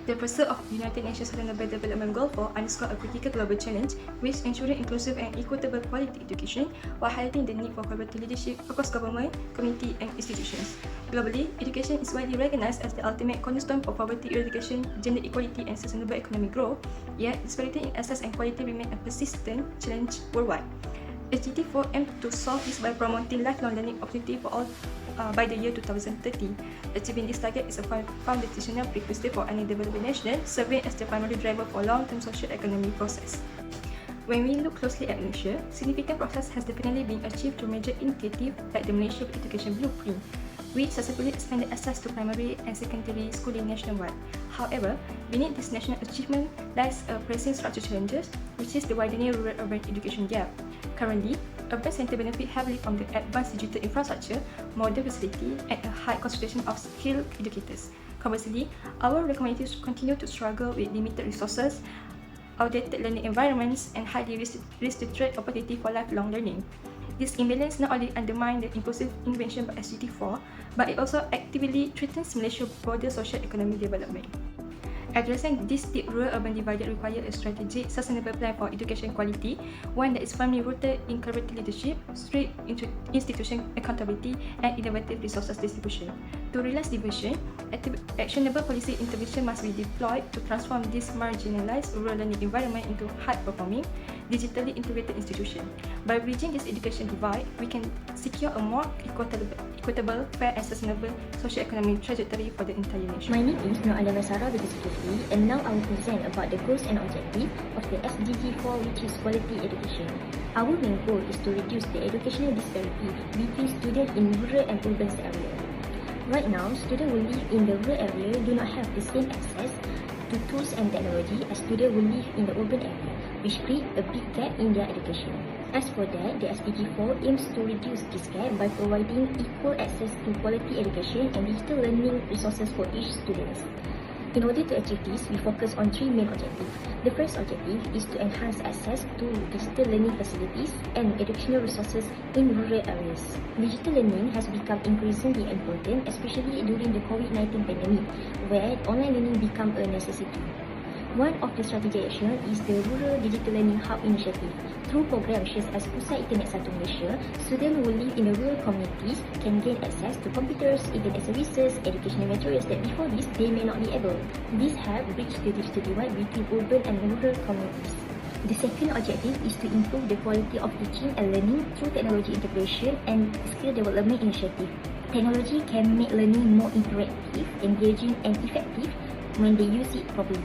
The pursuit of United Nations Sustainable Development Goal 4 underscore a critical global challenge with ensuring inclusive and equitable quality education while highlighting the need for collaborative leadership across government, community and institutions. Globally, education is widely recognized as the ultimate cornerstone for poverty eradication, gender equality and sustainable economic growth, yet disparity in access and quality remain a persistent challenge worldwide. SDG4 aims to solve this by promoting lifelong learning opportunity for all by the year 2030. Achieving this target is a foundational prerequisite for any developing nation, serving as the primary driver for long-term socio-economic process. When we look closely at Malaysia, significant progress has definitely been achieved through major initiatives like the Malaysia Education Blueprint, which successfully expanded access to primary and secondary schooling nationwide. However, beneath this national achievement lies a pressing structural challenges, which is the widening rural-urban education gap. Currently, urban centres benefit heavily from the advanced digital infrastructure, modern facility, and a high concentration of skilled educators. Conversely, our communities continue to struggle with limited resources, outdated learning environments, and highly restricted opportunity for lifelong learning. This imbalance not only undermines the inclusive intervention by SDG4, but it also actively threatens Malaysia's broader socio-economic development. Addressing this deep rural-urban divide requires a strategic, sustainable plan for education quality, one that is firmly rooted in collaborative leadership, strict institution accountability, and innovative resources distribution. To realize this vision, actionable policy intervention must be deployed to transform this marginalized rural learning environment into high-performing, digitally integrated institution. By bridging this education divide, we can secure a more equitable, fair, and sustainable socio-economic trajectory for the entire nation. My name is MAISARA, and now I will present about the goals and objectives of the SDG4, which is quality education. Our main goal is to reduce the educational disparity between students in rural and urban areas. Right now, students who live in the rural area do not have the same access to tools and technology as students who live in the urban area, which create a big gap in their education. As for that, the SDG4 aims to reduce this gap by providing equal access to quality education and digital learning resources for each student. In order to achieve this, we focus on three main objectives. The first objective is to enhance access to digital learning facilities and educational resources in rural areas. Digital learning has become increasingly important, especially during the COVID-19 pandemic, where online learning became a necessity. One of the strategic actions is the Rural Digital Learning Hub initiative. Through programs such as Pusat Internet Satu Malaysia, students who live in the rural communities can gain access to computers, internet services, educational materials that before this they may not be able. This helps bridge the digital divide between urban and rural communities. The second objective is to improve the quality of teaching and learning through technology integration and skill development initiative. Technology can make learning more interactive, engaging, and effective when they use it properly.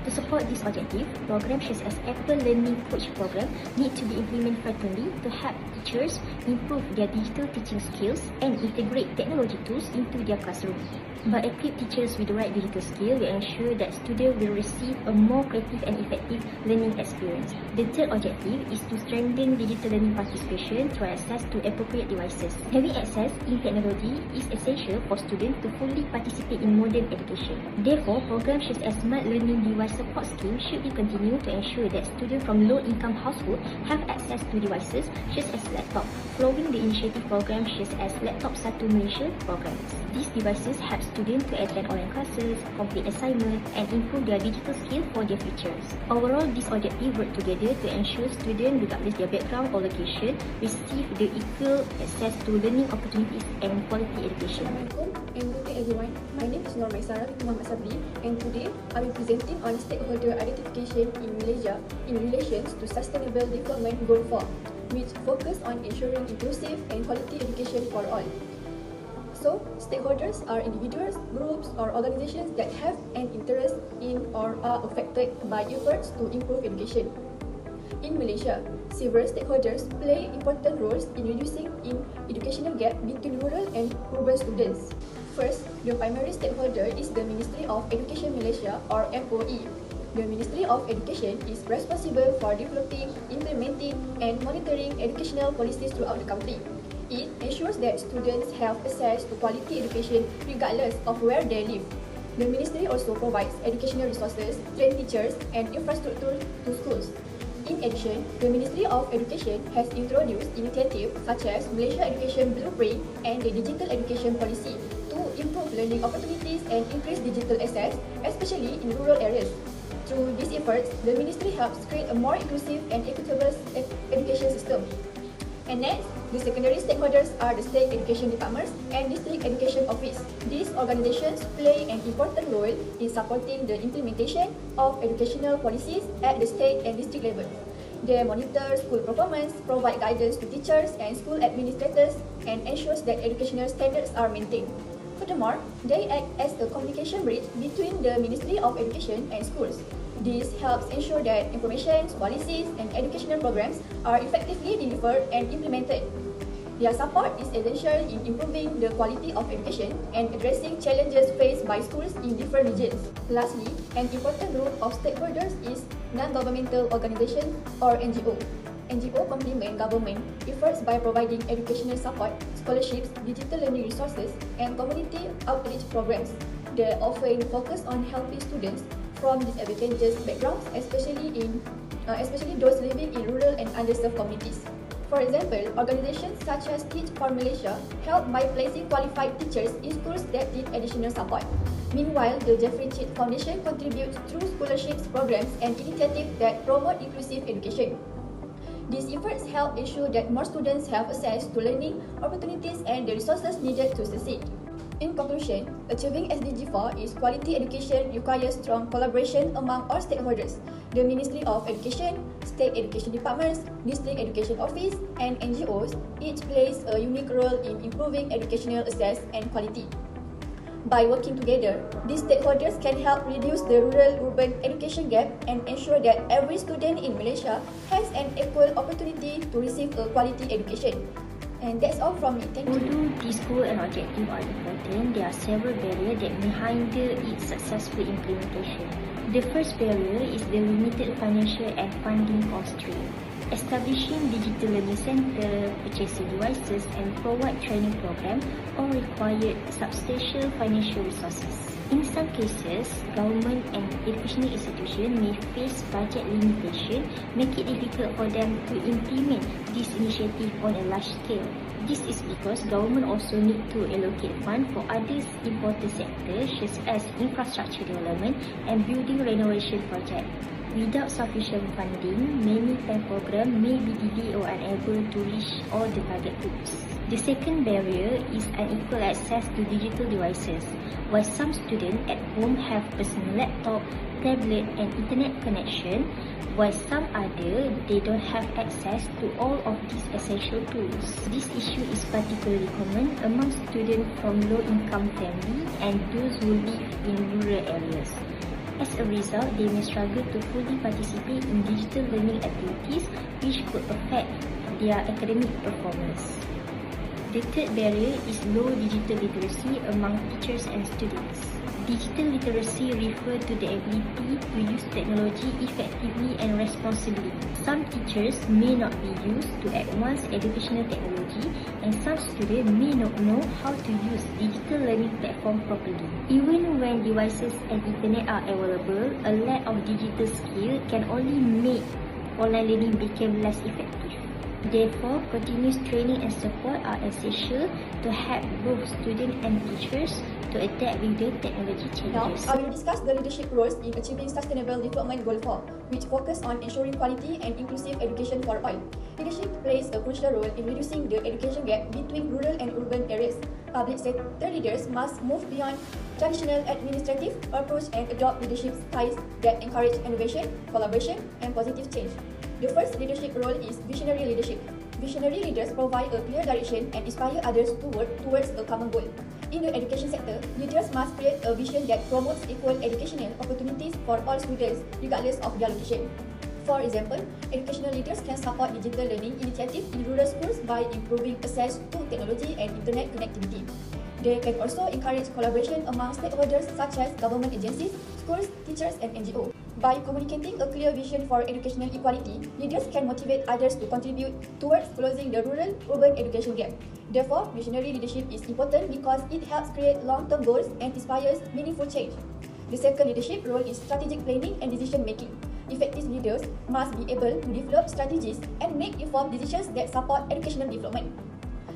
To support this objective, programs such as Apple Learning Coach program need to be implemented frequently to help teachers improve their digital teaching skills and integrate technology tools into their classroom. By equipping teachers with the right digital skill, we ensure that students will receive a more creative and effective learning experience. The third objective is to strengthen digital learning participation through access to appropriate devices. Having access in technology is essential for students to fully participate in modern education. Therefore, programs such as Smart Learning Device Support Scheme should be continued to ensure that students from low-income households have access to devices such as laptops, following the initiative programs such as Laptop Satu Malaysia programs. These devices help students to attend online classes, complete assignments, and improve their digital skills for their futures. Overall, these objectives work together to ensure students, regardless their background or location, receive the equal access to learning opportunities and quality education. Assalamualaikum and good day everyone. My name is NURMAISARAH SABRI, and today I will be presenting on stakeholder identification in Malaysia in relation to Sustainable Development Goal 4, which focus on ensuring inclusive and quality education for all. So, stakeholders are individuals, groups, or organizations that have an interest in or are affected by efforts to improve education. In Malaysia, several stakeholders play important roles in reducing the educational gap between rural and urban students. First, the primary stakeholder is the Ministry of Education Malaysia, or MOE. The Ministry of Education is responsible for developing, implementing, and monitoring educational policies throughout the country. It ensures that students have access to quality education regardless of where they live. The Ministry also provides educational resources, trained teachers, and infrastructure to schools. In addition, the Ministry of Education has introduced initiatives such as Malaysia Education Blueprint and the Digital Education Policy to improve learning opportunities and increase digital access, especially in rural areas. Through these efforts, the Ministry helps create a more inclusive and equitable education system. And next, the secondary stakeholders are the state education departments and district education office. These organizations play an important role in supporting the implementation of educational policies at the state and district level. They monitor school performance, provide guidance to teachers and school administrators, and ensures that educational standards are maintained. Furthermore, they act as a communication bridge between the Ministry of Education and schools. This helps ensure that information, policies, and educational programs are effectively delivered and implemented. Their support is essential in improving the quality of education and addressing challenges faced by schools in different regions. Lastly, an important role of stakeholders is non-governmental organizations or NGO. NGO complement government efforts by providing educational support, scholarships, digital learning resources, and community outreach programs. They often focus on helping students from disadvantaged backgrounds, especially those living in rural and underserved communities. For example, organizations such as Teach for Malaysia help by placing qualified teachers in schools that need additional support. Meanwhile, the Jeffrey Cheat Foundation contributes through scholarships, programs, and initiatives that promote inclusive education. These efforts help ensure that more students have access to learning opportunities and the resources needed to succeed. In conclusion, achieving SDG4 is quality education requires strong collaboration among all stakeholders. The Ministry of Education, State Education Departments, District Education Office, and NGOs each plays a unique role in improving educational access and quality. By working together, these stakeholders can help reduce the rural-urban education gap and ensure that every student in Malaysia has an equal opportunity to receive a quality education. And that's all from me. Thank you. Although this goal and objective are important, there are several barriers that may hinder its successful implementation. The first barrier is the limited financial and funding constraint. Establishing digital learning center, purchasing devices, and provide training program all require substantial financial resources. In some cases, government and educational institutions may face budget limitation, make it difficult for them to implement this initiative on a large scale. This is because government also need to allocate funds for other important sectors such as infrastructure development and building renovation projects. Without sufficient funding, many PAD programs may be delayed or unable to reach all the target groups. The second barrier is unequal access to digital devices. While some students at home have personal laptop, tablet and internet connection, while some others, they don't have access to all of these essential tools. This issue is particularly common among students from low-income families and those who live in rural areas. As a result, they may struggle to fully participate in digital learning activities, which could affect their academic performance. The third barrier is low digital literacy among teachers and students. Digital literacy refers to the ability to use technology effectively and responsibly. Some teachers may not be used to advanced educational technology, and some students may not know how to use digital learning platform properly. Even when devices and internet are available, a lack of digital skill can only make online learning become less effective. Therefore, continuous training and support are essential to help both students and teachers to adapt with the technology changes. Now, I will discuss the leadership roles in achieving Sustainable Development Goal 4, which focus on ensuring quality and inclusive education for all. Leadership plays a crucial role in reducing the education gap between rural and urban areas. Public sector leaders must move beyond traditional administrative approach and adopt leadership styles that encourage innovation, collaboration, and positive change. The first leadership role is visionary leadership. Visionary leaders provide a clear direction and inspire others to work towards a common goal. In the education sector, leaders must create a vision that promotes equal educational opportunities for all students, regardless of their location. For example, educational leaders can support digital learning initiatives in rural schools by improving access to technology and internet connectivity. They can also encourage collaboration among stakeholders such as government agencies, schools, teachers, and NGOs. By communicating a clear vision for educational equality, leaders can motivate others to contribute towards closing the rural-urban education gap. Therefore, visionary leadership is important because it helps create long-term goals and inspires meaningful change. The second leadership role is strategic planning and decision-making. Effective leaders must be able to develop strategies and make informed decisions that support educational development.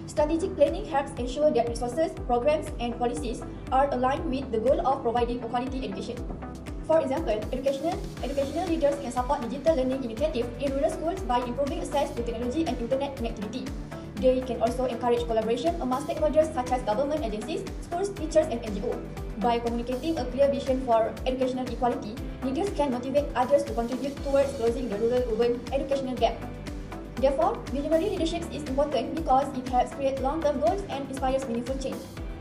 Strategic planning helps ensure that resources, programs, and policies are aligned with the goal of providing a quality education. For example, educational leaders can support digital learning initiatives in rural schools by improving access to technology and internet connectivity. They can also encourage collaboration among stakeholders such as government agencies, schools, teachers, and NGOs. By communicating a clear vision for educational equality, leaders can motivate others to contribute towards closing the rural-urban educational gap. Therefore, visionary leadership is important because it helps create long-term goals and inspires meaningful change.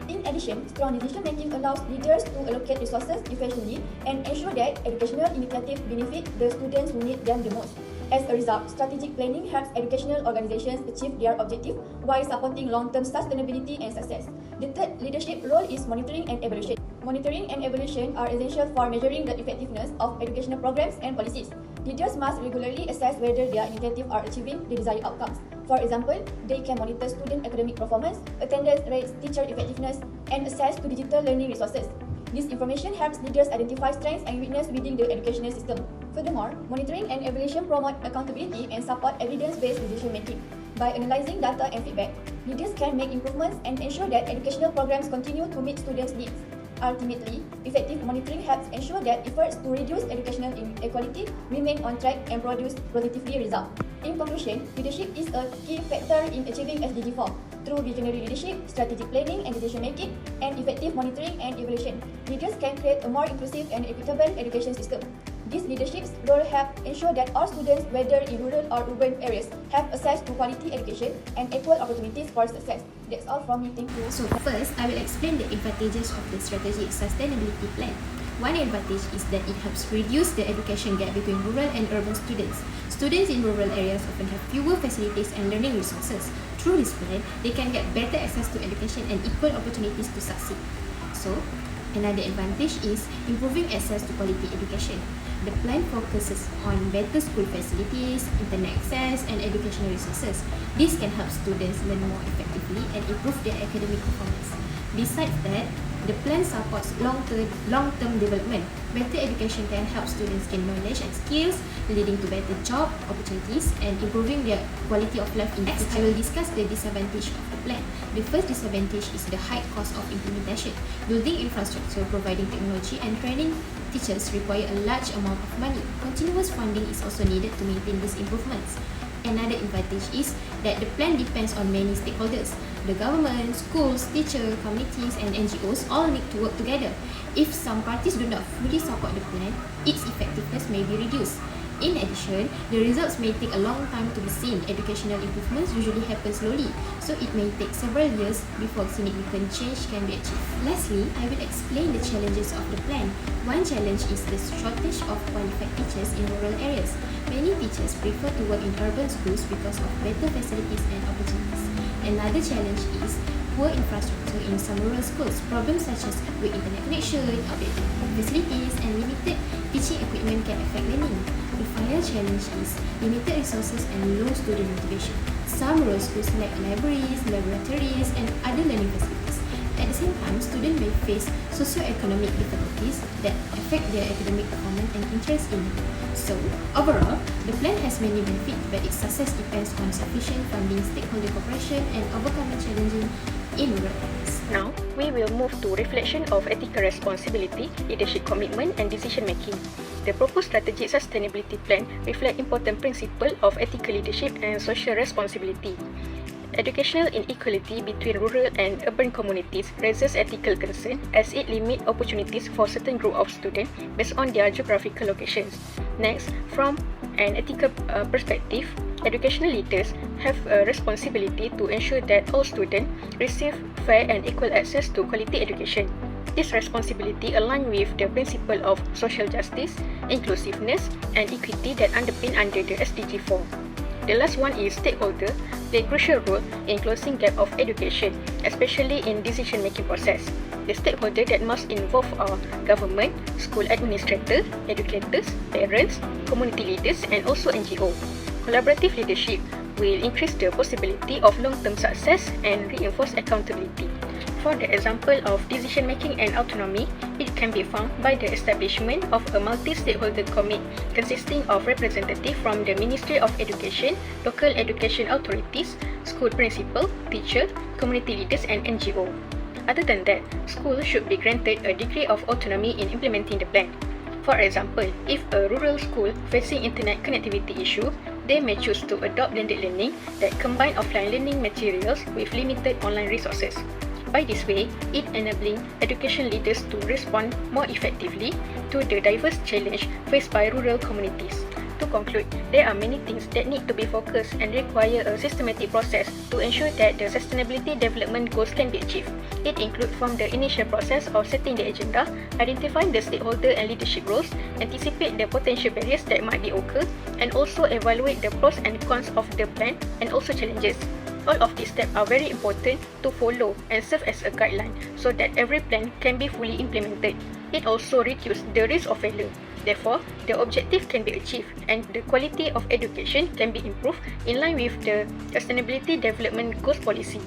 In addition, strong decision-making allows leaders to allocate resources efficiently and ensure that educational initiatives benefit the students who need them the most. As a result, strategic planning helps educational organizations achieve their objective while supporting long-term sustainability and success. The third leadership role is monitoring and evaluation. Monitoring and evaluation are essential for measuring the effectiveness of educational programs and policies. Leaders must regularly assess whether their initiatives are achieving the desired outcomes. For example, they can monitor student academic performance, attendance rates, teacher effectiveness, and access to digital learning resources. This information helps leaders identify strengths and weaknesses within the educational system. Furthermore, monitoring and evaluation promote accountability and support evidence-based decision-making. By analyzing data and feedback, leaders can make improvements and ensure that educational programs continue to meet students' needs. Ultimately, effective monitoring helps ensure that efforts to reduce educational inequality remain on track and produce positively results. In conclusion, leadership is a key factor in achieving SDG4. Through visionary leadership, strategic planning and decision-making, and effective monitoring and evaluation, leaders can create a more inclusive and equitable education system. This leadership's role helps ensure that all students, whether in rural or urban areas, have access to quality education and equal opportunities for success. That's all from me. Thank you. So first, I will explain the advantages of the strategic sustainability plan. One advantage is that it helps reduce the education gap between rural and urban students. Students in rural areas often have fewer facilities and learning resources. Through this plan, they can get better access to education and equal opportunities to succeed. So, another advantage is improving access to quality education. The plan focuses on better school facilities, internet access, and educational resources. This can help students learn more effectively and improve their academic performance. Besides that, the plan supports long-term development. Better education can help students gain knowledge and skills, leading to better job opportunities and improving their quality of life in the future. I will discuss the disadvantage of the plan. The first disadvantage is the high cost of implementation. Building infrastructure, providing technology, and training teachers require a large amount of money. Continuous funding is also needed to maintain these improvements. Another advantage is that the plan depends on many stakeholders. The government, schools, teachers, communities, and NGOs all need to work together. If some parties do not fully support the plan, its effectiveness may be reduced. In addition, the results may take a long time to be seen. Educational improvements usually happen slowly, so it may take several years before significant change can be achieved. Lastly, I will explain the challenges of the plan. One challenge is the shortage of qualified teachers in rural areas. Many teachers prefer to work in urban schools because of better facilities and opportunities. Another challenge is poor infrastructure in some rural schools. Problems such as weak internet connection, outdated facilities, and limited teaching equipment can affect learning. The final challenge is limited resources and low student motivation. Some rural schools lack libraries, laboratories, and other learning facilities. At the same time, students may face socio-economic difficulties that affect their academic performance and interest in learning. So, overall, the plan has many benefits, but its success depends on sufficient funding, stakeholder cooperation, and overcoming challenges in rural areas. Now, we will move to reflection of ethical responsibility, leadership commitment, and decision-making. The proposed strategic sustainability plan reflects important principles of ethical leadership and social responsibility. Educational inequality between rural and urban communities raises ethical concern as it limits opportunities for certain group of students based on their geographical locations. Next, from an ethical perspective, educational leaders have a responsibility to ensure that all students receive fair and equal access to quality education. This responsibility aligns with the principle of social justice, inclusiveness, and equity that underpin under the SDG4. The last one is stakeholder play a crucial role in closing gap of education, especially in decision-making process. The stakeholder that must involve are government, school administrators, educators, parents, community leaders, and also NGO. Collaborative leadership will increase the possibility of long-term success and reinforce accountability. For the example of decision-making and autonomy, it can be found by the establishment of a multi-stakeholder committee consisting of representatives from the Ministry of Education, local education authorities, school principal, teacher, community leaders and NGO. Other than that, schools should be granted a degree of autonomy in implementing the plan. For example, if a rural school facing internet connectivity issue, they may choose to adopt blended learning that combine offline learning materials with limited online resources. By this way, it enabling education leaders to respond more effectively to the diverse challenge faced by rural communities. To conclude, there are many things that need to be focused and require a systematic process to ensure that the sustainability development goals can be achieved. It includes from the initial process of setting the agenda, identifying the stakeholder and leadership roles, anticipate the potential barriers that might be occur, and also evaluate the pros and cons of the plan and also challenges. All of these steps are very important to follow and serve as a guideline so that every plan can be fully implemented. It also reduces the risk of failure. Therefore, the objective can be achieved and the quality of education can be improved in line with the Sustainability Development Goals Policy.